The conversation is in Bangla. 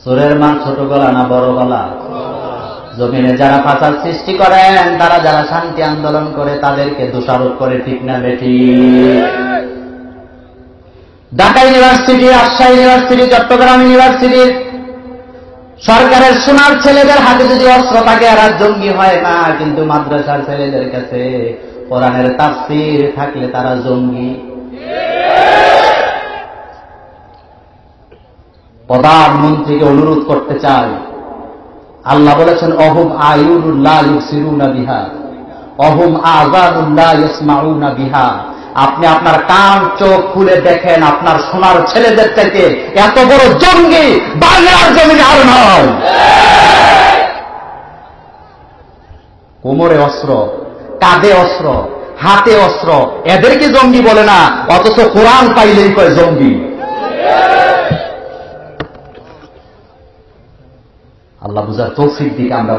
চোরের মান ছোট গলা না বড় গলা? জমিনে যারা ফাসাদ সৃষ্টি করেন, তারা যারা শান্তি আন্দোলন করে তাদেরকে দোষারোপ করে, ঠিক না বেঠিক? Dhaka university, Rajshahi university, Chittagong university সরকারের সোনার ছেলেদের হাতে যদি অস্ত্র থাকে এরা জঙ্গি হয় না, কিন্তু মাদ্রাসার ছেলেদের কাছে কোরআনের তাফসীর থাকলে তারা জঙ্গি। প্রধানমন্ত্রীকে অনুরোধ করতে চাই, আল্লাহ বলেছেন অহুম আয়ুনুল লা ইউবসিরুনা বিহা অহুম আযানুল লা ইয়াসমাউনা বিহা। আপনি আপনার কান চোখ খুলে দেখেন, আপনার সোনার ছেলেদের থেকে এত বড় জঙ্গি বাংলার জমিনে আর নয়। কোমরে অস্ত্র, কাঁধে অস্ত্র, হাতে অস্ত্র, এদেরকে জঙ্গি বলে না, অথচ কোরআন পাইলেই কয় জঙ্গি। আল্লাহ বুঝার তৌফিক দিকে আমরা